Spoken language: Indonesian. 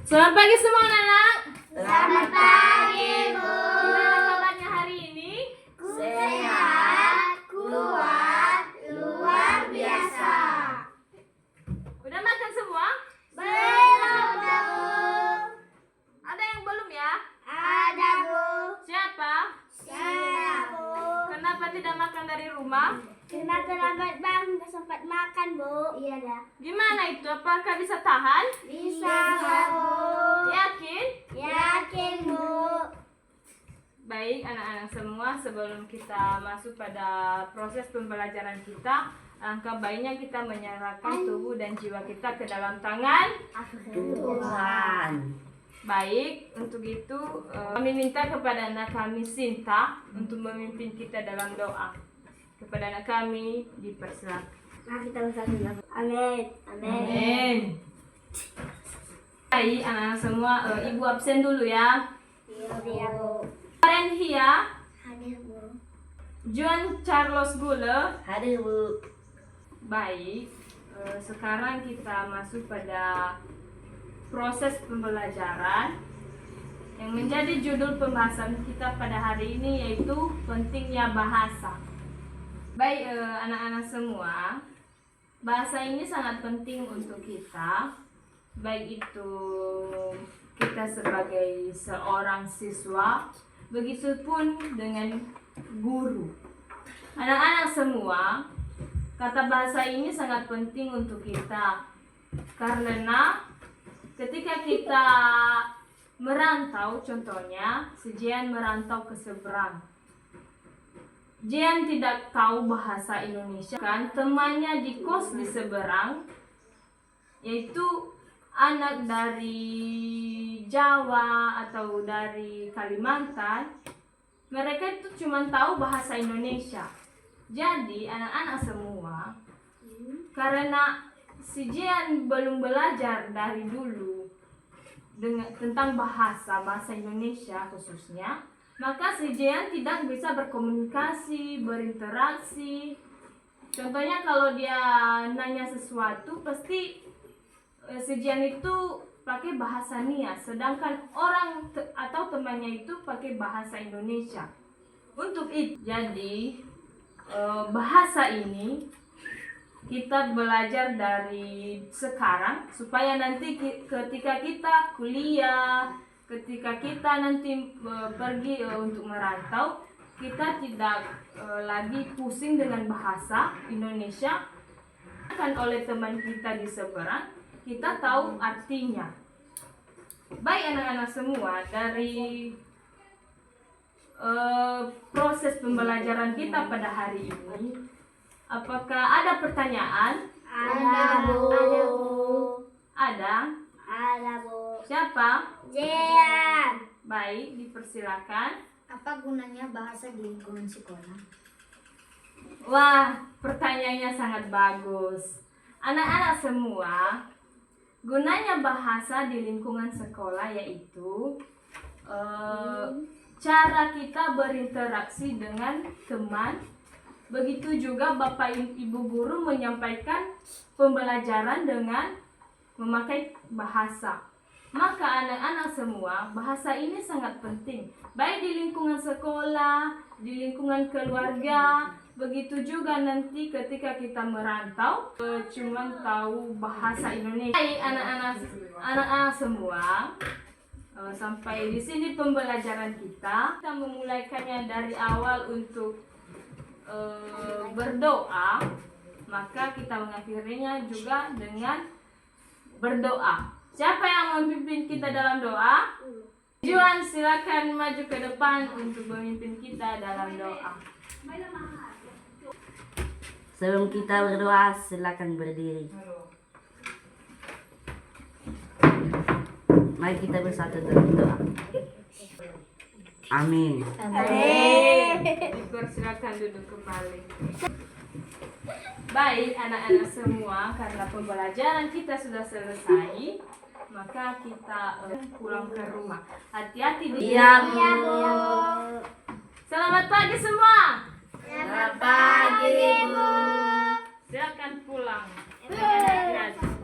Selamat pagi semua anak-anak. Selamat pagi, Bu. Gimana kabarnya hari ini? Sehat, kuat, luar biasa. Udah makan semua? Belum, Bu. Ada yang belum ya? Ada, Bu. Siapa? Saya, Bu. Kenapa tidak makan dari rumah? Karena terlambat bang, nggak sempat makan, Bu. Iya dah. Gimana itu? Apakah bisa tahan? Bisa, Bu. Yakin? Yakin, Bu. Baik anak-anak semua, sebelum kita masuk pada proses pembelajaran kita, alangkah baiknya kita menyerahkan tubuh dan jiwa kita ke dalam tangan Tuhan. Baik, untuk itu kami minta kepada anak kami Sinta untuk memimpin kita dalam doa. Kepada anak kami dipersilakan. Nah, kita bersatu dulu. Amin. Amin. Baik anak-anak semua, ibu absen dulu ya. Iya, Bu. Renhia, Hadir, Bu. Juan Carlos Gule. Hadir, Bu. Baik, sekarang kita masuk pada proses pembelajaran yang menjadi judul pembahasan kita pada hari ini yaitu pentingnya bahasa. Baik anak-anak semua, bahasa ini sangat penting untuk kita, baik itu kita sebagai seorang siswa, begitupun dengan guru. Anak-anak semua, kata bahasa ini sangat penting untuk kita karena ketika kita merantau, contohnya si Jian merantau ke seberang, Jian tidak tahu bahasa Indonesia, kan temannya di kos di seberang yaitu anak dari Jawa atau dari Kalimantan, mereka itu cuma tahu bahasa Indonesia. Jadi anak-anak semua, karena si Jian belum belajar dari dulu tentang bahasa Indonesia khususnya, maka si Jian tidak bisa berkomunikasi, berinteraksi. Contohnya kalau dia nanya sesuatu, pasti si Jian itu pakai bahasa Nia, sedangkan orang atau temannya itu pakai bahasa Indonesia. Untuk itu, jadi bahasa ini kita belajar dari sekarang supaya nanti ketika kita kuliah, ketika kita nanti pergi untuk merantau, kita tidak lagi pusing dengan bahasa Indonesia kan oleh teman kita di seberang, kita tahu artinya. Baik anak-anak semua, dari proses pembelajaran kita pada hari ini, apakah ada pertanyaan? Ada, Bu. Ada, Bu. Ada? Ada, Bu. Siapa? Jian. Baik, dipersilakan. Apa gunanya bahasa di lingkungan sekolah? Wah, pertanyaannya sangat bagus. Anak-anak semua, gunanya bahasa di lingkungan sekolah yaitu cara kita berinteraksi dengan teman. Begitu juga Bapak Ibu guru menyampaikan pembelajaran dengan memakai bahasa. Maka anak-anak semua, bahasa ini sangat penting, baik di lingkungan sekolah, di lingkungan keluarga, begitu juga nanti ketika kita merantau, cuma tahu bahasa Indonesia. Baik anak-anak semua, sampai di sini pembelajaran kita. Kita memulaikannya dari awal untuk berdoa, maka kita mengakhirinya juga dengan berdoa. Siapa yang memimpin kita dalam doa? Juan, silakan maju ke depan untuk memimpin kita dalam doa. Sebelum kita berdoa, silakan berdiri. Mari kita bersatu dalam doa. Amin. Dipersilakan duduk kembali. Baik anak-anak semua, karena pembelajaran kita sudah selesai, maka kita pulang ke rumah. Hati-hati di Iya, Bu. Selamat pagi semua. Selamat pagi, Bu. Silakan pulang dengan hati-hati.